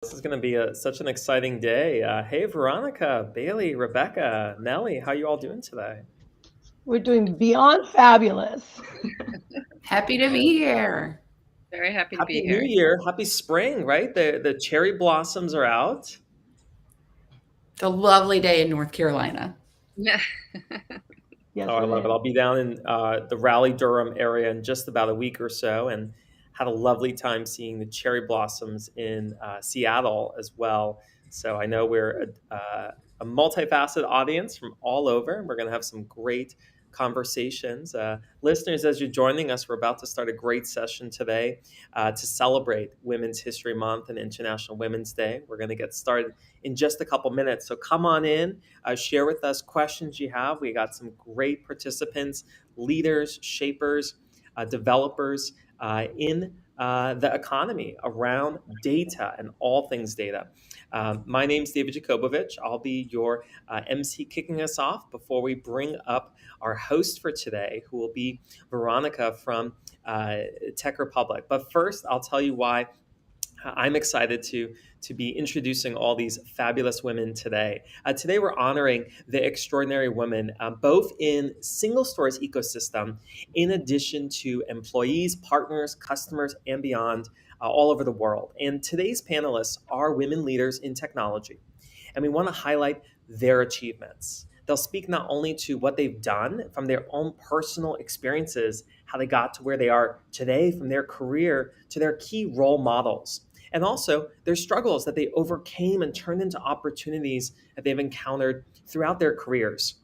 This is going to be such an exciting day. Hey, Veronica, Bailey, Rebecca, Nellie, how you all doing today? We're doing beyond fabulous. Happy to be here. Very happy to Happy be New here. Year, happy spring, right? The cherry blossoms are out. It's a lovely day in North Carolina. Yes, Oh, I love it. is. I'll be down in the Raleigh, Durham area in just about a week or so, and had a lovely time seeing the cherry blossoms in Seattle as well. So I know we're a multifaceted audience from all over, and we're going to have some great conversations. Listeners, as you're joining us, we're about to start a great session today to celebrate Women's History Month and International Women's Day. We're going to get started in just a couple minutes. So come on in, share with us questions you have. We got some great participants, leaders, shapers, developers in the economy around data and all things data. My name's David Jakobovich. I'll be your MC kicking us off before we bring up our host for today, who will be Veronica from TechRepublic. But first, I'll tell you why I'm excited to be introducing all these fabulous women today. Today, we're honoring the extraordinary women, both in SingleStore's ecosystem, in addition to employees, partners, customers, and beyond all over the world. And today's panelists are women leaders in technology, and we want to highlight their achievements. They'll speak not only to what they've done from their own personal experiences, how they got to where they are today, from their career to their key role models, and also their struggles that they overcame and turned into opportunities that they've encountered throughout their careers.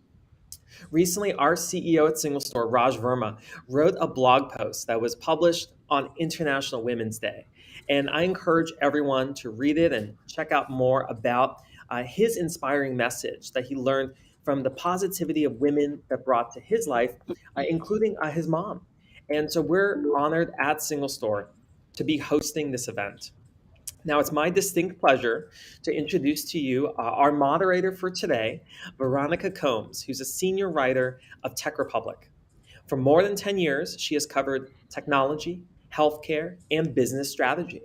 Recently, our CEO at SingleStore, Raj Verma, wrote a blog post that was published on International Women's Day. And I encourage everyone to read it and check out more about his inspiring message that he learned from the positivity of women that brought to his life, including his mom. And so we're honored at SingleStore to be hosting this event. Now, it's my distinct pleasure to introduce to you our moderator for today, Veronica Combs, who's a senior writer of TechRepublic. For more than 10 years, she has covered technology, healthcare, and business strategy.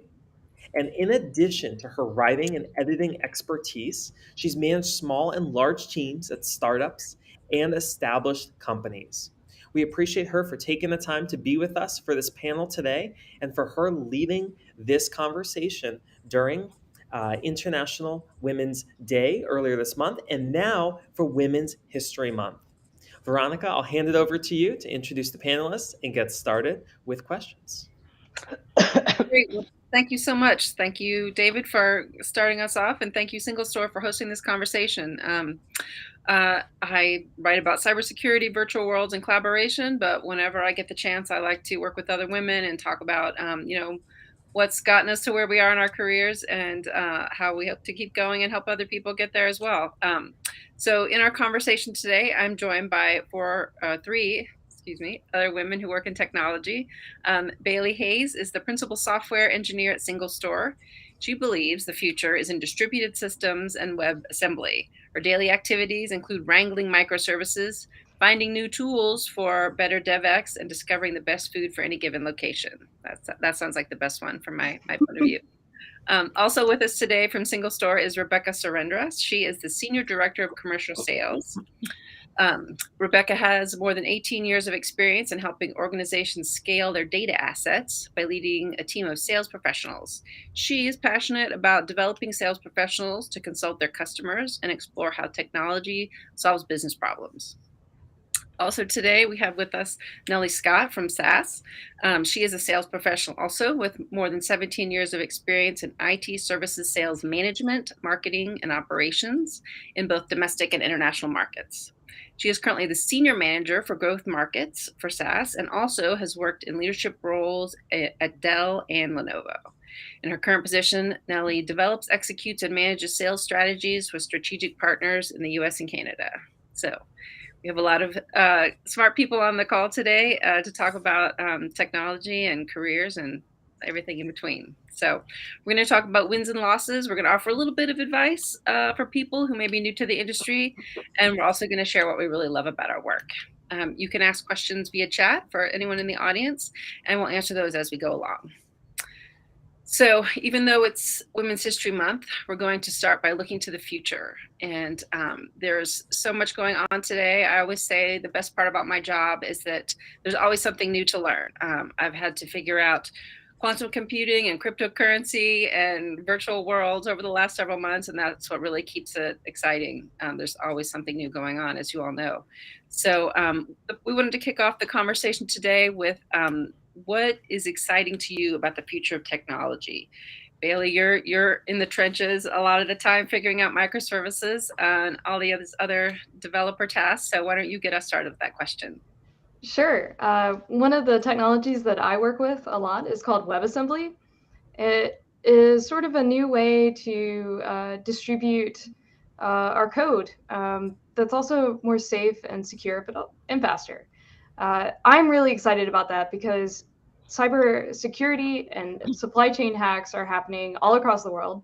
And in addition to her writing and editing expertise, she's managed small and large teams at startups and established companies. We appreciate her for taking the time to be with us for this panel today and for her leading this conversation during International Women's Day earlier this month and now for Women's History Month. Veronica, I'll hand it over to you to introduce the panelists and get started with questions. Great. Well, thank you so much. Thank you, David, for starting us off, and thank you, SingleStore, for hosting this conversation. I write about cybersecurity, virtual worlds, and collaboration, but whenever I get the chance, I like to work with other women and talk about, what's gotten us to where we are in our careers and how we hope to keep going and help other people get there as well. So in our conversation today, I'm joined by three other women who work in technology. Bailey Hayes is the principal software engineer at SingleStore. She believes the future is in distributed systems and web assembly. Her daily activities include wrangling microservices, finding new tools for better DevX, and discovering the best food for any given location. That sounds like the best one from my point of view. Also with us today from SingleStore is Rebecca Surendra. She is the Senior Director of Commercial Sales. Rebecca has more than 18 years of experience in helping organizations scale their data assets by leading a team of sales professionals. She is passionate about developing sales professionals to consult their customers and explore how technology solves business problems. Also today, we have with us Nelly Scott from SaaS. She is a sales professional also with more than 17 years of experience in IT services sales management, marketing, and operations in both domestic and international markets. She is currently the senior manager for growth markets for SaaS and also has worked in leadership roles at Dell and Lenovo. In her current position, Nellie develops, executes, and manages sales strategies with strategic partners in the US and Canada. So we have a lot of smart people on the call today to talk about technology and careers and everything in between. So we're going to talk about wins and losses. We're going to offer a little bit of advice for people who may be new to the industry. And we're also going to share what we really love about our work. You can ask questions via chat for anyone in the audience, and we'll answer those as we go along. So even though it's Women's History Month, we're going to start by looking to the future. And there's so much going on today. I always say the best part about my job is that there's always something new to learn. I've had to figure out quantum computing and cryptocurrency and virtual worlds over the last several months, and that's what really keeps it exciting. There's always something new going on, as you all know. So we wanted to kick off the conversation today with what is exciting to you about the future of technology? Bailey, you're in the trenches a lot of the time figuring out microservices and all the other developer tasks. So why don't you get us started with that question? Sure. One of the technologies that I work with a lot is called WebAssembly. It is sort of a new way to distribute our code that's also more safe and secure, and faster. I'm really excited about that because cyber security and supply chain hacks are happening all across the world.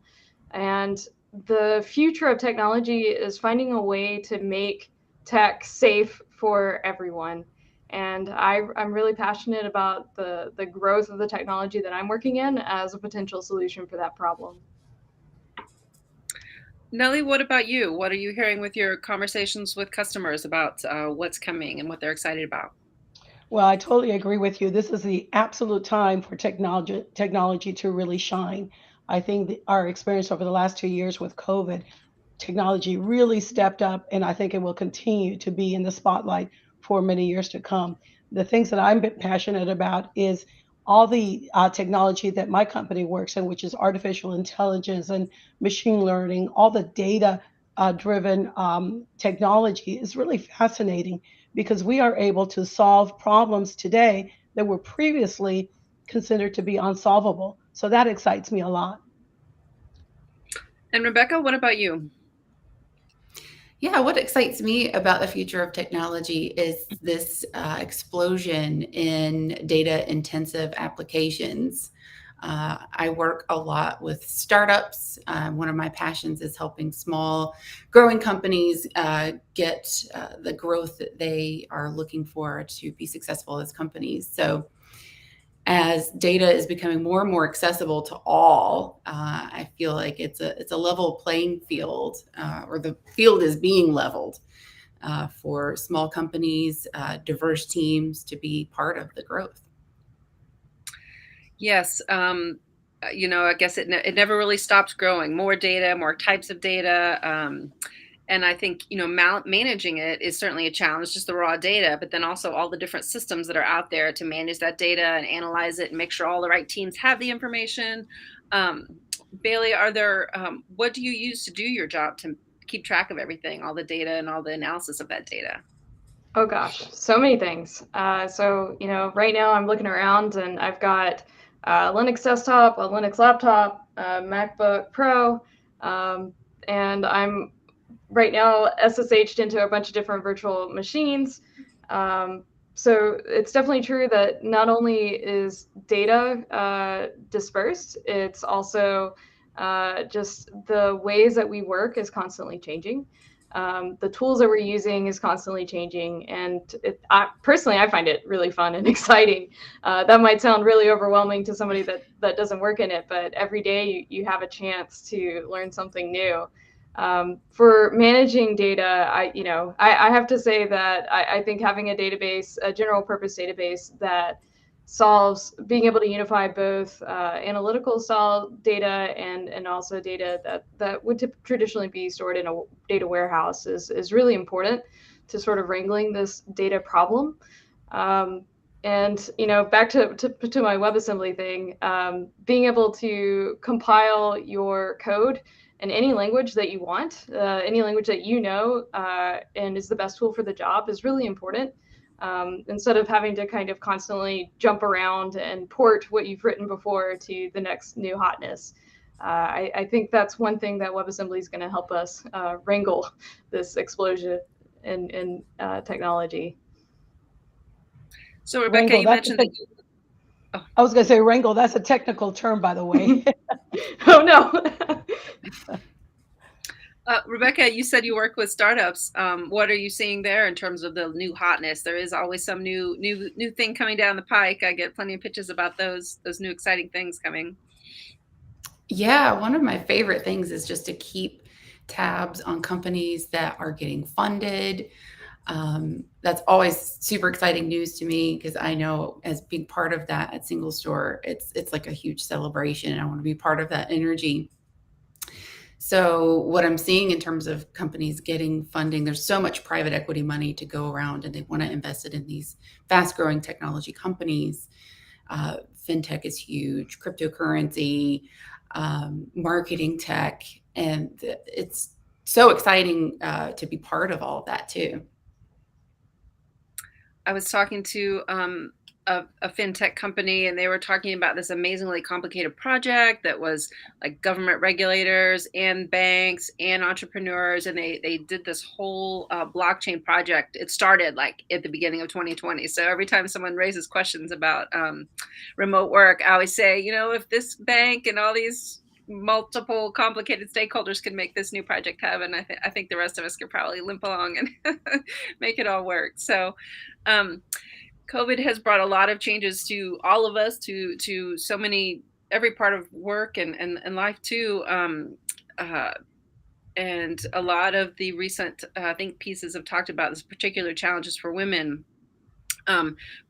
And the future of technology is finding a way to make tech safe for everyone. And I'm really passionate about the growth of the technology that I'm working in as a potential solution for that problem. Nellie, what about you? What are you hearing with your conversations with customers about what's coming and what they're excited about? Well, I totally agree with you. This is the absolute time for technology to really shine. I think our experience over the last 2 years with COVID, technology really stepped up, and I think it will continue to be in the spotlight for many years to come. The things that I'm passionate about is all the technology that my company works in, which is artificial intelligence and machine learning. All the data driven technology is really fascinating because we are able to solve problems today that were previously considered to be unsolvable. So that excites me a lot. And Rebecca, what about you? Yeah, what excites me about the future of technology is this explosion in data intensive applications. I work a lot with startups. One of my passions is helping small, growing companies get the growth that they are looking for to be successful as companies. So as data is becoming more and more accessible to all, I feel like it's a level playing field, or the field is being leveled for small companies, diverse teams to be part of the growth. Yes. I guess it never really stops growing. More data, more types of data. And I think, managing it is certainly a challenge, just the raw data, but then also all the different systems that are out there to manage that data and analyze it and make sure all the right teams have the information. Bailey, what do you use to do your job to keep track of everything, all the data and all the analysis of that data? Oh gosh, so many things. Right now I'm looking around and I've got a Linux desktop, a Linux laptop, a MacBook Pro, and I'm right now SSH'd into a bunch of different virtual machines. So it's definitely true that not only is data dispersed, it's also just the ways that we work is constantly changing. The tools that we're using is constantly changing, and personally, I find it really fun and exciting. That might sound really overwhelming to somebody that doesn't work in it, but every day you have a chance to learn something new. For managing data, I have to say that I think having a database, a general purpose database that solves being able to unify both analytical style data and also data that would traditionally be stored in a data warehouse is really important to sort of wrangling this data problem. And back to my WebAssembly thing, being able to compile your code in any language that you want, any language that and is the best tool for the job is really important. Instead of having to kind of constantly jump around and port what you've written before to the next new hotness. I think that's one thing that WebAssembly is going to help us wrangle this explosion in technology. So Rebecca, Wrangle, you mentioned that I was going to say wrangle. That's a technical term, by the way. Oh no. Rebecca, you said you work with startups. What are you seeing there in terms of the new hotness? There is always some new thing coming down the pike. I get plenty of pitches about those new exciting things coming. Yeah, one of my favorite things is just to keep tabs on companies that are getting funded. That's always super exciting news to me because I know as being part of that at SingleStore, it's like a huge celebration, and I want to be part of that energy. So what I'm seeing in terms of companies getting funding, there's so much private equity money to go around, and they want to invest it in these fast-growing technology companies. Fintech is huge, cryptocurrency, marketing tech, and it's so exciting to be part of all of that too. I was talking to a fintech company, and they were talking about this amazingly complicated project that was like government regulators and banks and entrepreneurs, and they did this whole blockchain project. It started like at the beginning of 2020. So every time someone raises questions about remote work, I always say, if this bank and all these multiple complicated stakeholders can make this new project happen, I think the rest of us could probably limp along and make it all work. So um, COVID has brought a lot of changes to all of us, to so many, every part of work and life too. Uh, and a lot of the recent, I think, pieces have talked about this particular challenges for women.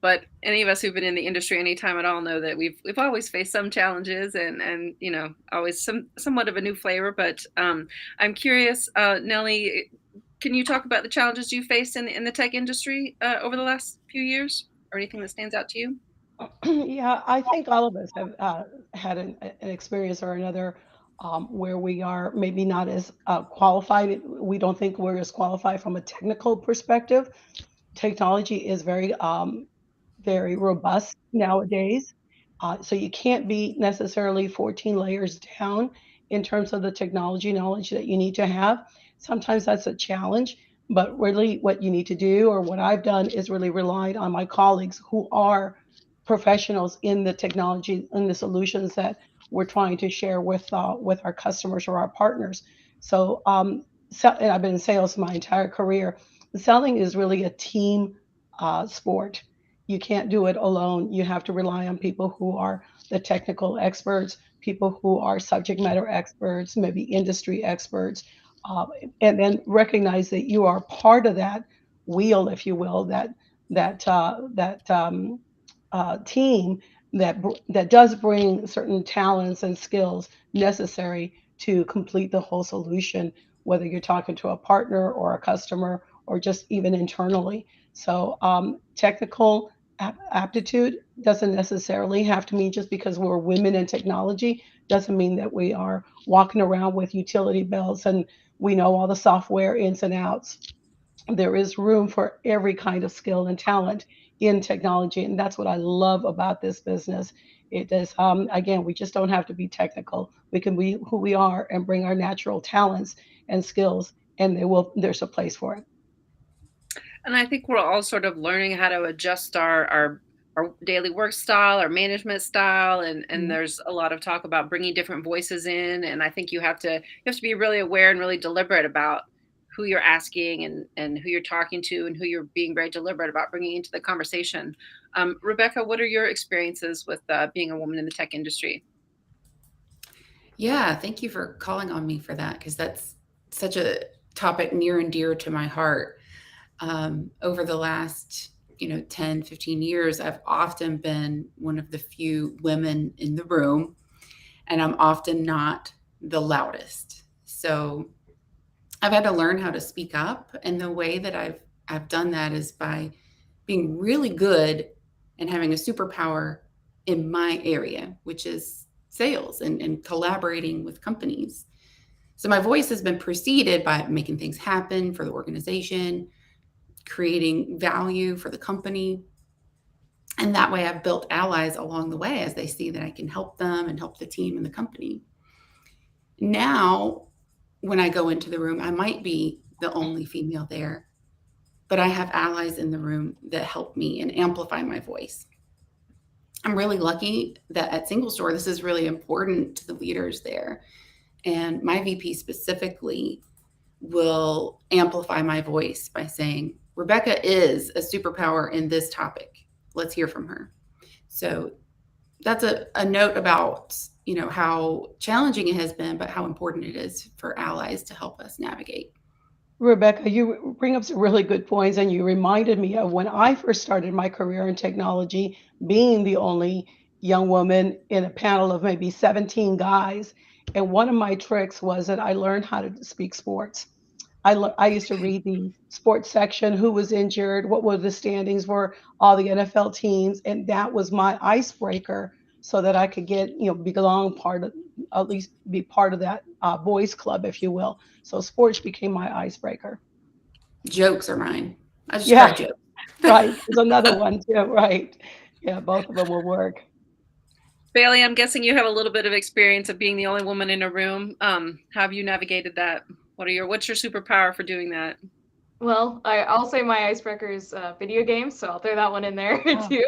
But any of us who've been in the industry any time at all know that we've always faced some challenges, and always somewhat of a new flavor. But I'm curious, Nellie, can you talk about the challenges you faced in the tech industry over the last few years, or anything that stands out to you? Yeah, I think all of us have had an experience or another where we are maybe not as qualified. We don't think we're as qualified from a technical perspective. Technology is very robust nowadays. So you can't be necessarily 14 layers down in terms of the technology knowledge that you need to have. Sometimes that's a challenge, but really what you need to do, or what I've done, is really relied on my colleagues who are professionals in the technology and the solutions that we're trying to share with our customers or our partners. So, and I've been in sales my entire career. Selling is really a team sport. You can't do it alone. You have to rely on people who are the technical experts, people who are subject matter experts, maybe industry experts, uh, and then recognize that you are part of that wheel, if you will, that team that does bring certain talents and skills necessary to complete the whole solution, whether you're talking to a partner or a customer or just even internally. So technical aptitude doesn't necessarily have to mean just because we're women in technology doesn't mean that we are walking around with utility belts and we know all the software ins and outs. There is room for every kind of skill and talent in technology, and that's what I love about this business. It is, again, we just don't have to be technical. We can be who we are and bring our natural talents and skills, and there's a place for it. And I think we're all sort of learning how to adjust our daily work style, our management style, and Mhm. there's a lot of talk about bringing different voices in. And I think you have to be really aware and really deliberate about who you're asking and who you're talking to and who you're being very deliberate about bringing into the conversation. Rebecca, what are your experiences with being a woman in the tech industry? Yeah, thank you for calling on me for that because that's such a topic near and dear to my heart. Over the last 10, 15 years, I've often been one of the few women in the room, and I'm often not the loudest. So I've had to learn how to speak up, and the way that I've done that is by being really good and having a superpower in my area, which is sales and collaborating with companies. So my voice has been preceded by making things happen for the organization, creating value for the company. And that way I've built allies along the way as they see that I can help them and help the team and the company. Now, when I go into the room, I might be the only female there, but I have allies in the room that help me and amplify my voice. I'm really lucky that at SingleStore, this is really important to the leaders there. And my VP specifically will amplify my voice by saying, Rebecca is a superpower in this topic. Let's hear from her. So that's a note about how challenging it has been, but how important it is for allies to help us navigate. Rebecca, you bring up some really good points, and you reminded me of when I first started my career in technology, being the only young woman in a panel of maybe 17 guys. And one of my tricks was that I learned how to speak sports. I used to read the sports section, who was injured, what were the standings for all the NFL teams, and that was my icebreaker so that I could get, belong part of, at least be part of that boys club, if you will. So sports became my icebreaker. Jokes are mine. I just Yeah, crack jokes. right. There's another one too, right. Yeah, both of them will work. Bailey, I'm guessing you have a little bit of experience of being the only woman in a room. How have you navigated that? What's your superpower for doing that? Well, I'll say my icebreaker is video games, so I'll throw that one in there Oh, too.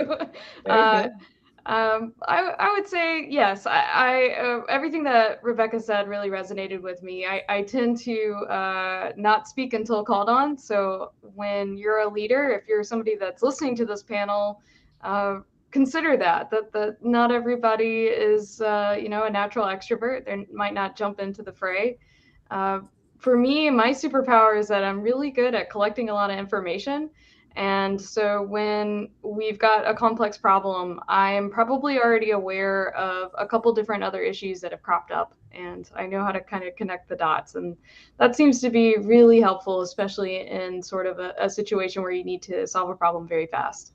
very Uh, good. I would say yes. I everything that Rebecca said really resonated with me. I tend to not speak until called on. So when you're a leader, if you're somebody that's listening to this panel, consider that not everybody is a natural extrovert. They might not jump into the fray. Uh, for me, my superpower is that I'm really good at collecting a lot of information. And so when we've got a complex problem, I'm probably already aware of a couple different other issues that have cropped up, and I know how to kind of connect the dots. And that seems to be really helpful, especially in sort of a situation where you need to solve a problem very fast.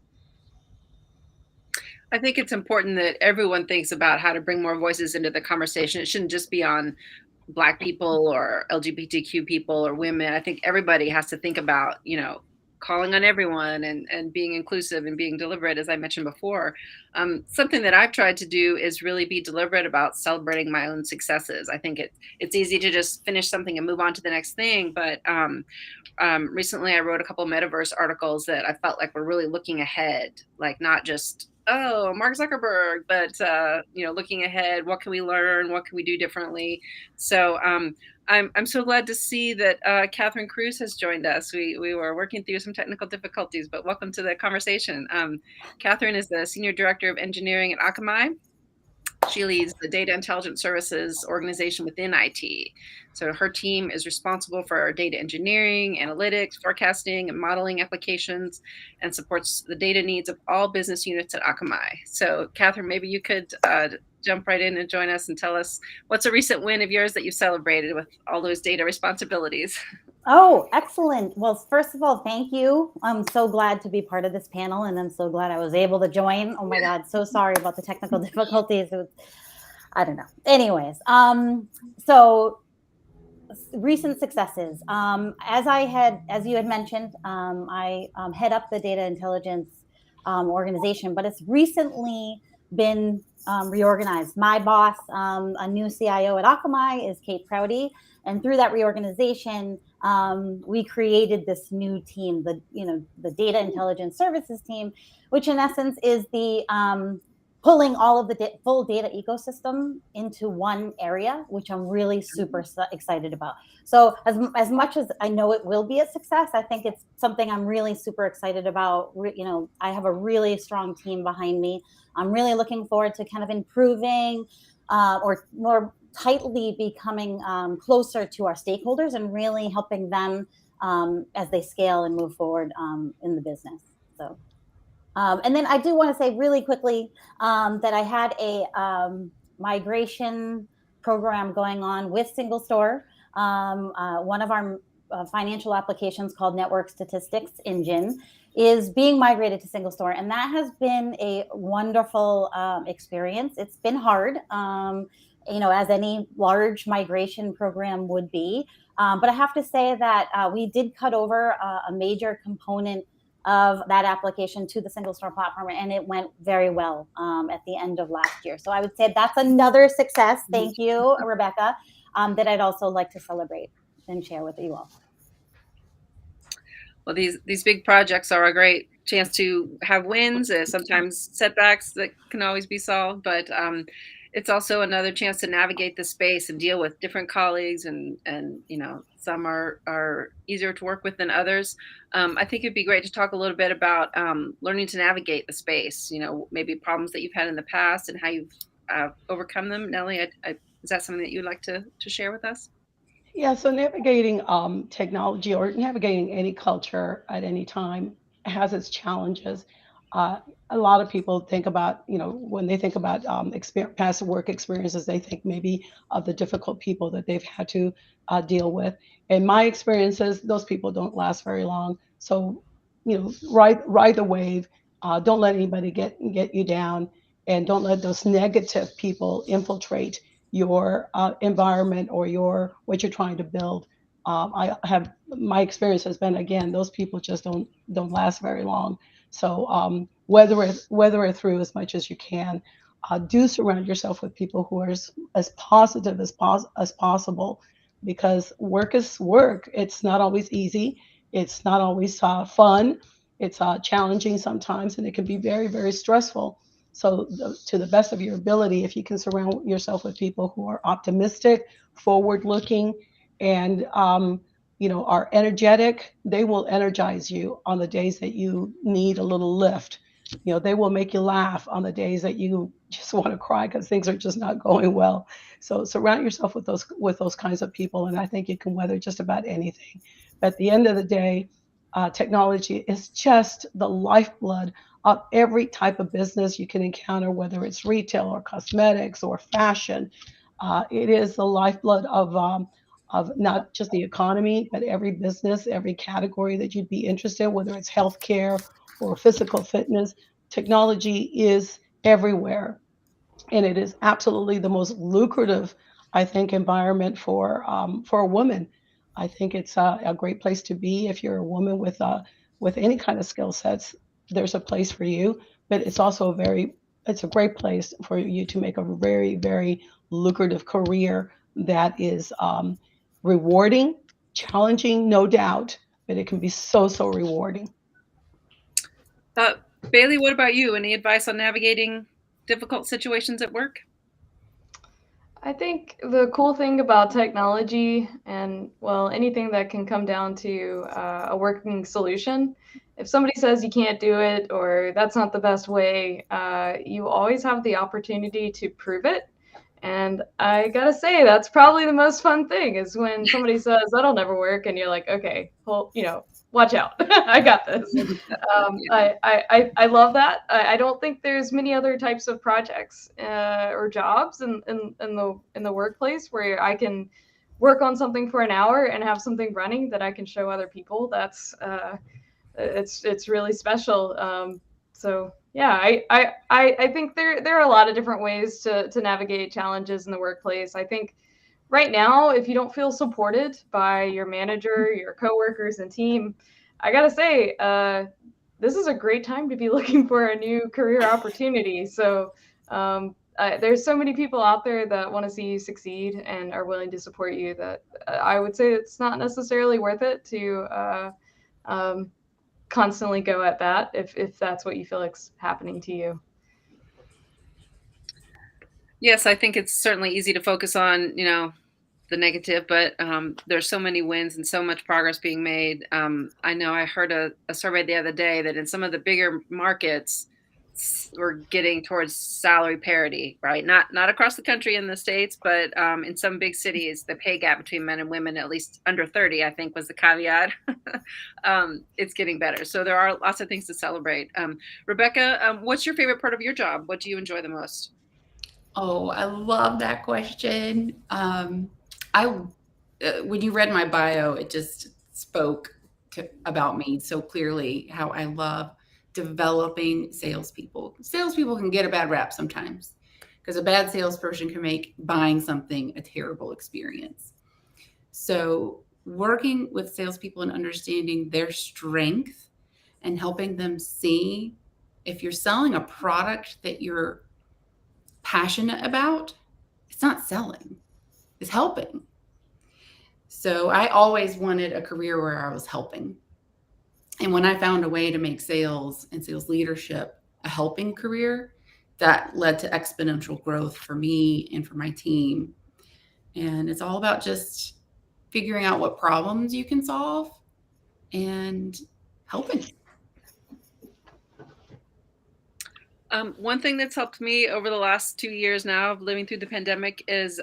I think it's important that everyone thinks about how to bring more voices into the conversation. It shouldn't just be on Black people or LGBTQ people or women. I think everybody has to think about, calling on everyone and being inclusive and being deliberate, as I mentioned before. Something that I've tried to do is really be deliberate about celebrating my own successes. I think it's easy to just finish something and move on to the next thing. But recently I wrote a couple of metaverse articles that I felt like were really looking ahead, like not just, oh, Mark Zuckerberg, but looking ahead, what can we learn? What can we do differently? So I'm so glad to see that Kathryn Cruz has joined us. We were working through some technical difficulties, but welcome to the conversation. Kathryn is the Senior Director of Engineering at Akamai. She leads the data intelligence services organization within IT. So her team is responsible for data engineering, analytics, forecasting, and modeling applications, and supports the data needs of all business units at Akamai. So Kathryn, maybe you could jump right in and join us and tell us what's a recent win of yours that you've celebrated with all those data responsibilities. Oh, excellent. Well, first of all, thank you. I'm so glad to be part of this panel, and I'm so glad I was able to join. Oh my God, so sorry about the technical difficulties. I don't know. Anyways, so recent successes. As you had mentioned, I head up the data intelligence organization, but it's recently been reorganized. My boss, a new CIO at Akamai, is Kate Prouty, and through that reorganization, we created this new team, the data intelligence services team, which in essence is the pulling all of the full data ecosystem into one area, which I'm really super excited about. So as much as I know it will be a success, I think it's something I'm really super excited about. I have a really strong team behind me. I'm really looking forward to kind of improving or more tightly becoming closer to our stakeholders and really helping them as they scale and move forward in the business. So. And then I do want to say really quickly that I had a migration program going on with SingleStore. One of our financial applications called Network Statistics Engine is being migrated to SingleStore. And that has been a wonderful experience. It's been hard, as any large migration program would be. But I have to say that we did cut over a major component of that application to the SingleStore platform, and it went very well at the end of last year. So I would say that's another success. Thank you, Rebecca, that I'd also like to celebrate and share with you all. Well, these big projects are a great chance to have wins, sometimes setbacks that can always be solved, but it's also another chance to navigate the space and deal with different colleagues, and some are easier to work with than others. I think it'd be great to talk a little bit about learning to navigate the space, maybe problems that you've had in the past and how you've overcome them? Nellie, is that something that you'd like to share with us? Yeah, so navigating technology or navigating any culture at any time has its challenges. Uh, a lot of people think about, when they think about past work experiences, they think maybe of the difficult people that they've had to deal with. In my experiences, those people don't last very long. So, ride the wave. Don't let anybody get you down, and don't let those negative people infiltrate your environment or your what you're trying to build. I have my experience has been, again, those people just don't last very long. So weather it through as much as you can. Do surround yourself with people who are as positive as possible, because work is work. It's not always easy. It's not always fun. It's challenging sometimes, and it can be very, very stressful. So, to the best of your ability, if you can surround yourself with people who are optimistic, forward looking, and are energetic, they will energize you on the days that you need a little lift. They will make you laugh on the days that you just want to cry because things are just not going well. So surround yourself with those kinds of people, and I think you can weather just about anything. At the end of the day, technology is just the lifeblood of every type of business you can encounter, whether it's retail or cosmetics or fashion. It is the lifeblood of not just the economy, but every business, every category that you'd be interested in, whether it's healthcare or physical fitness. Technology is everywhere, and it is absolutely the most lucrative, I think, environment for a woman. I think it's a great place to be if you're a woman with any kind of skill sets. There's a place for you, but it's a great place for you to make a very, very lucrative career that is rewarding, challenging, no doubt, but it can be so rewarding. Uh, Bailey, what about you? Any advice on navigating difficult situations at work? I think the cool thing about technology and, well, anything that can come down to a working solution, if somebody says you can't do it or that's not the best way, you always have the opportunity to prove it. And I gotta say, that's probably the most fun thing is when somebody says that'll never work, and you're like, okay, well, watch out, I got this. I love that. I don't think there's many other types of projects or jobs in the workplace where I can work on something for an hour and have something running that I can show other people. That's it's really special. So yeah, I think there are a lot of different ways to navigate challenges in the workplace. I think right now, if you don't feel supported by your manager, your coworkers, and team, I gotta say, this is a great time to be looking for a new career opportunity. So there's so many people out there that want to see you succeed and are willing to support you that I would say it's not necessarily worth it to constantly go at bat if that's what you feel like's happening to you. Yes, I think it's certainly easy to focus on, the negative, but there's so many wins and so much progress being made. I know I heard a survey the other day that in some of the bigger markets, we're getting towards salary parity, right? Not across the country in the States, but in some big cities, the pay gap between men and women, at least under 30, I think was the caveat. It's getting better. So there are lots of things to celebrate. Rebecca, what's your favorite part of your job? What do you enjoy the most? Oh, I love that question. When you read my bio, it just spoke about me so clearly how I love developing salespeople. Salespeople can get a bad rap sometimes because a bad salesperson can make buying something a terrible experience. So working with salespeople and understanding their strength and helping them see if you're selling a product that you're passionate about, it's not selling, it's helping. So I always wanted a career where I was helping. And when I found a way to make sales and sales leadership a helping career, that led to exponential growth for me and for my team. And it's all about just figuring out what problems you can solve and helping. One thing that's helped me over the last 2 years now of living through the pandemic is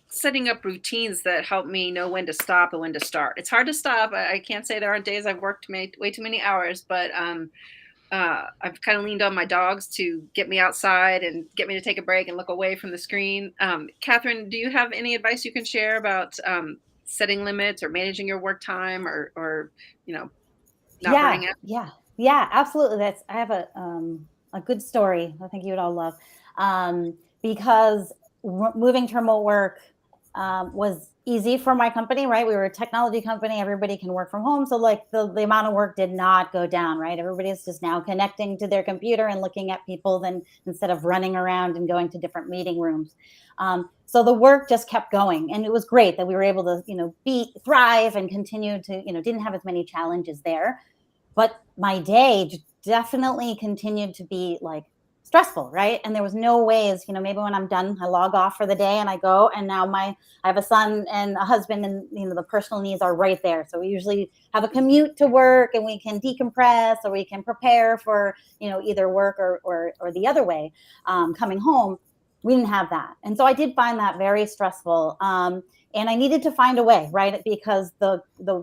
setting up routines that help me know when to stop and when to start. It's hard to stop. I can't say there aren't days I've worked way too many hours, but I've kind of leaned on my dogs to get me outside and get me to take a break and look away from the screen. Kathryn, do you have any advice you can share about setting limits or managing your work time or not Yeah, burning out? yeah, absolutely. I have a good story. I think you would all love, because moving to remote work was easy for my company, right? We were a technology company. Everybody can work from home. So like the amount of work did not go down, right? Everybody is just now connecting to their computer and looking at people instead of running around and going to different meeting rooms. So the work just kept going, and it was great that we were able to, thrive and continue to, didn't have as many challenges there. But my day definitely continued to be like stressful, right? And there was no ways, maybe when I'm done, I log off for the day and I go, and now I have a son and a husband, and the personal needs are right there. So we usually have a commute to work, and we can decompress, or we can prepare for, either work or the other way, coming home. We didn't have that. And so I did find that very stressful. And I needed to find a way, right? Because the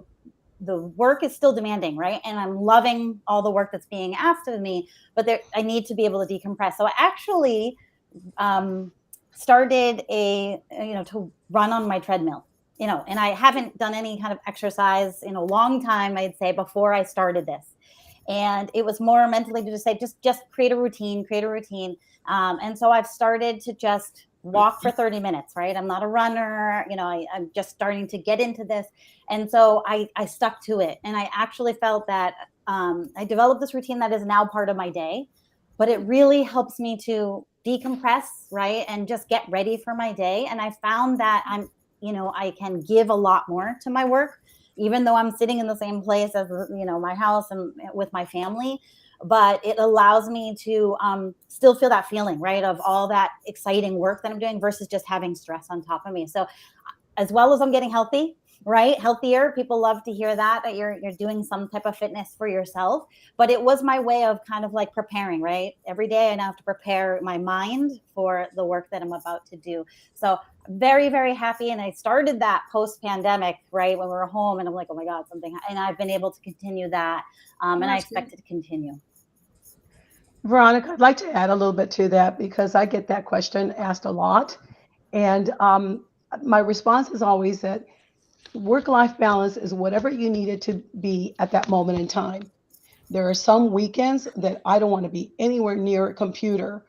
work is still demanding, right? And I'm loving all the work that's being asked of me, but I need to be able to decompress. So I actually started to run on my treadmill, and I haven't done any kind of exercise in a long time, I'd say, before I started this. And it was more mentally to just say, just create a routine. And so I've started to just walk for 30 minutes, right? I'm not a runner, I'm just starting to get into this. And so I stuck to it. And I actually felt that I developed this routine that is now part of my day, but it really helps me to decompress, right? And just get ready for my day. And I found that I can give a lot more to my work, even though I'm sitting in the same place as, my house and with my family. But it allows me to still feel that feeling, right, of all that exciting work that I'm doing versus just having stress on top of me. So as well as I'm getting healthy, right, healthier, people love to hear that you're doing some type of fitness for yourself. But it was my way of kind of like preparing, right? Every day I now have to prepare my mind for the work that I'm about to do. So very, very happy. And I started that post-pandemic, right, when we were home, and I'm like, oh my God, and I've been able to continue that. And I expect it to continue. Veronica, I'd like to add a little bit to that, because I get that question asked a lot. And my response is always that work-life balance is whatever you need it to be at that moment in time. There are some weekends that I don't want to be anywhere near a computer,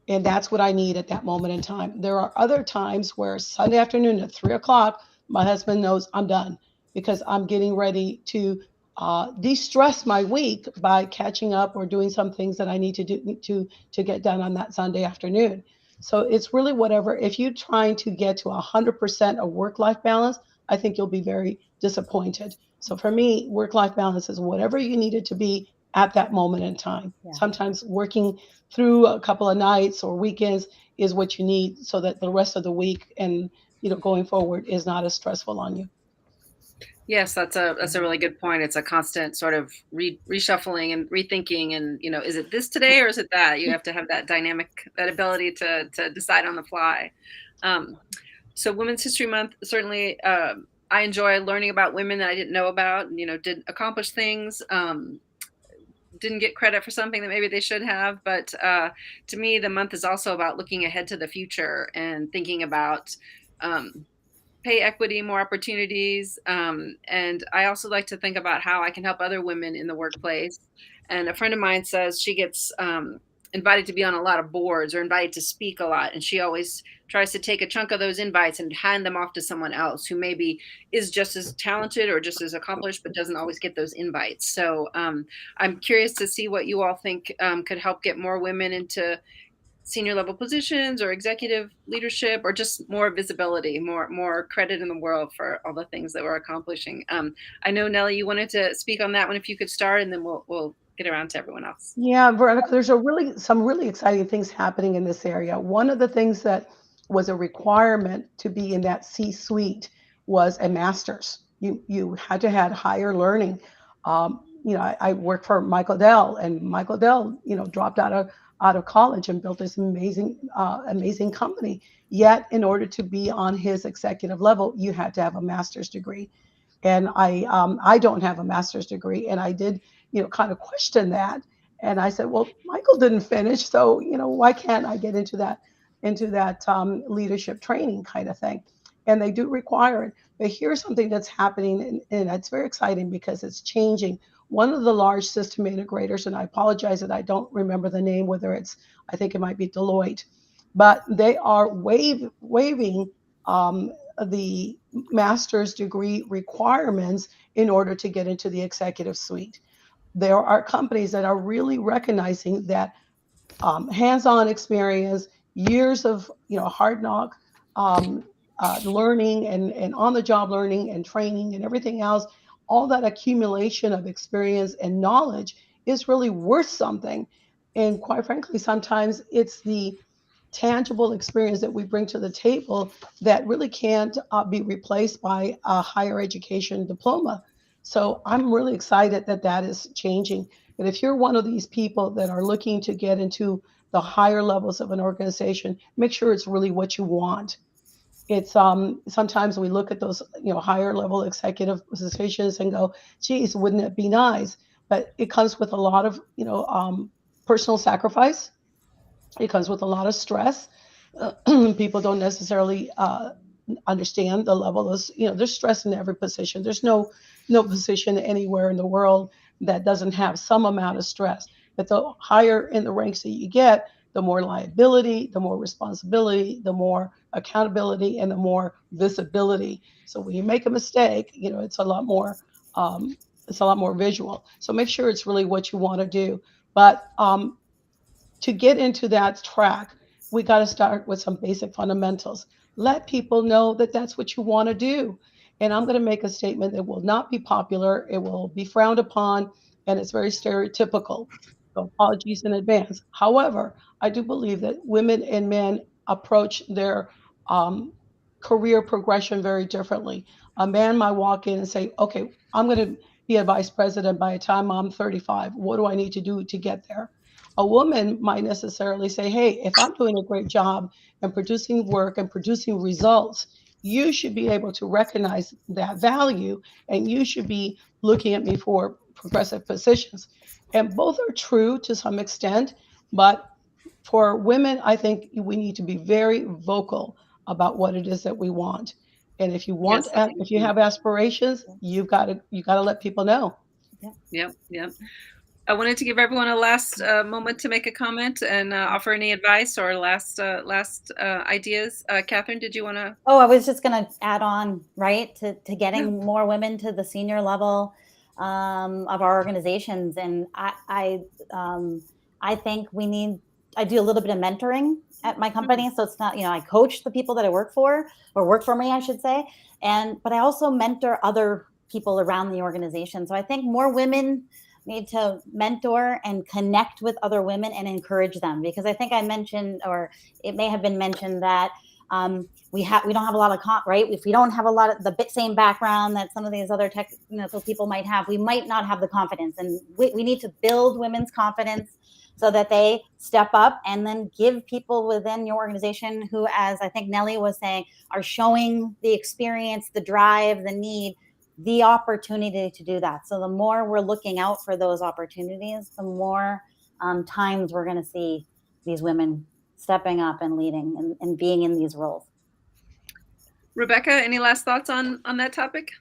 and that's what I need at that moment in time. There are other times where Sunday afternoon at 3:00, my husband knows I'm done, because I'm getting ready to de-stress my week by catching up or doing some things that I need to do to get done on that Sunday afternoon. So it's really whatever. If you're trying to get to 100% of work-life balance, I think you'll be very disappointed. So for me, work-life balance is whatever you need it to be at that moment in time. Yeah. Sometimes working through a couple of nights or weekends is what you need, so that the rest of the week and going forward is not as stressful on you. Yes, that's a really good point. It's a constant sort of reshuffling and rethinking, and is it this today or is it that? You have to have that that ability to decide on the fly. So Women's History Month, certainly I enjoy learning about women that I didn't know about, and did accomplish things, didn't get credit for something that maybe they should have. But to me, the month is also about looking ahead to the future and thinking about pay equity, more opportunities. And I also like to think about how I can help other women in the workplace. And a friend of mine says she gets invited to be on a lot of boards or invited to speak a lot. And she always tries to take a chunk of those invites and hand them off to someone else who maybe is just as talented or just as accomplished, but doesn't always get those invites. So I'm curious to see what you all think could help get more women into senior level positions or executive leadership, or just more visibility, more credit in the world for all the things that we're accomplishing. I know, Nellie, you wanted to speak on that one. If you could start, and then we'll get around to everyone else. Yeah, Veronica, there's some really exciting things happening in this area. One of the things that was a requirement to be in that C-suite was a master's. You had to have higher learning. I worked for Michael Dell, and Michael Dell, dropped out of out of college and built this amazing company. Yet, in order to be on his executive level, you had to have a master's degree. And I don't have a master's degree, and I did, kind of question that. And I said, well, Michael didn't finish, so why can't I get into that leadership training kind of thing? And they do require it. But here's something that's happening, and it's very exciting because it's changing. One of the large system integrators, and I apologize that I don't remember the name, whether I think it might be Deloitte, but they are waiving the master's degree requirements in order to get into the executive suite. There are companies that are really recognizing that hands-on experience, years of hard knock learning and on-the-job learning and training and everything else, all that accumulation of experience and knowledge is really worth something. And quite frankly, sometimes it's the tangible experience that we bring to the table that really can't be replaced by a higher education diploma. So I'm really excited that that is changing. But if you're one of these people that are looking to get into the higher levels of an organization, make sure it's really what you want. It's sometimes we look at those higher level executive positions and go, geez, wouldn't it be nice? But it comes with a lot of personal sacrifice. It comes with a lot of stress. People don't necessarily understand the level of, there's stress in every position. There's no position anywhere in the world that doesn't have some amount of stress. But the higher in the ranks that you get, the more liability, the more responsibility, the more accountability, and the more visibility. So when you make a mistake, it's a lot more visual. So make sure it's really what you want to do. But to get into that track, we got to start with some basic fundamentals. Let people know that that's what you want to do. And I'm going to make a statement that will not be popular. It will be frowned upon, and it's very stereotypical. So apologies in advance. However, I do believe that women and men approach their career progression very differently. A man might walk in and say, okay, I'm going to be a vice president by the time I'm 35. What do I need to do to get there? A woman might necessarily say, hey, if I'm doing a great job and producing work and producing results, you should be able to recognize that value, and you should be looking at me for progressive positions. And both are true to some extent, but for women, I think we need to be very vocal about what it is that we want. And if you want, Yes, if you have aspirations, you got to let people know. Yep. I wanted to give everyone a last moment to make a comment and offer any advice or last ideas. Kathryn, did you want to? Oh, I was just going to add on, right, to getting more women to the senior level of our organizations. And I think I do a little bit of mentoring at my company. So it's not, I coach the people that I work for, or work for me, I should say. But I also mentor other people around the organization. So I think more women need to mentor and connect with other women and encourage them, because I think I mentioned, or it may have been mentioned, that we don't have a lot of right. If we don't have a lot of the same background that some of these other tech people might have, we might not have the confidence, and we need to build women's confidence so that they step up and then give people within your organization who, as I think Nellie was saying, are showing the experience, the drive, the need, the opportunity to do that. So the more we're looking out for those opportunities, the more times we're going to see these women stepping up and leading and being in these roles. Rebecca, any last thoughts on that topic?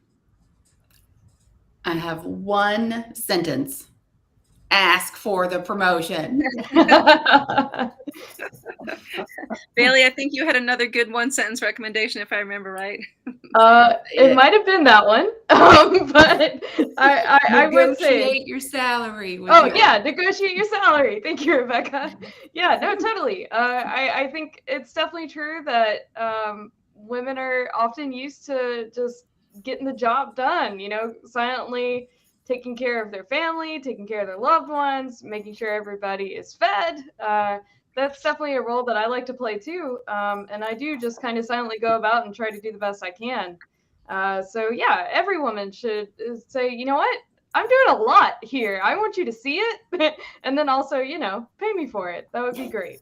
I have one sentence. Ask for the promotion. Bailey, I think you had another good one sentence recommendation, if I remember right. It might have been that one, but I would say negotiate your salary. Negotiate your salary. Thank you, Rebecca. Yeah, no, totally. I think it's definitely true that women are often used to just getting the job done, silently taking care of their family, taking care of their loved ones, making sure everybody is fed. That's definitely a role that I like to play too. And I do just kind of silently go about and try to do the best I can. So yeah, every woman should say, you know what? I'm doing a lot here. I want you to see it. And then also, pay me for it. That would be great.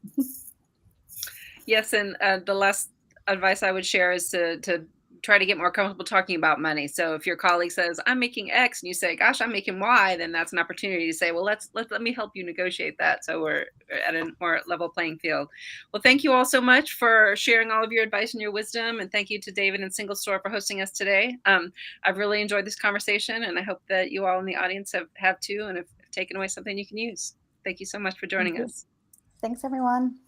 Yes, and the last advice I would share is to try to get more comfortable talking about money. So if your colleague says, "I'm making X," and you say, "Gosh, I'm making Y," then that's an opportunity to say, "Well, let me help you negotiate that, so we're at a more level playing field." Well, thank you all so much for sharing all of your advice and your wisdom, and thank you to David and SingleStore for hosting us today. I've really enjoyed this conversation, and I hope that you all in the audience have too, and have taken away something you can use. Thank you so much for joining us. Thanks, everyone.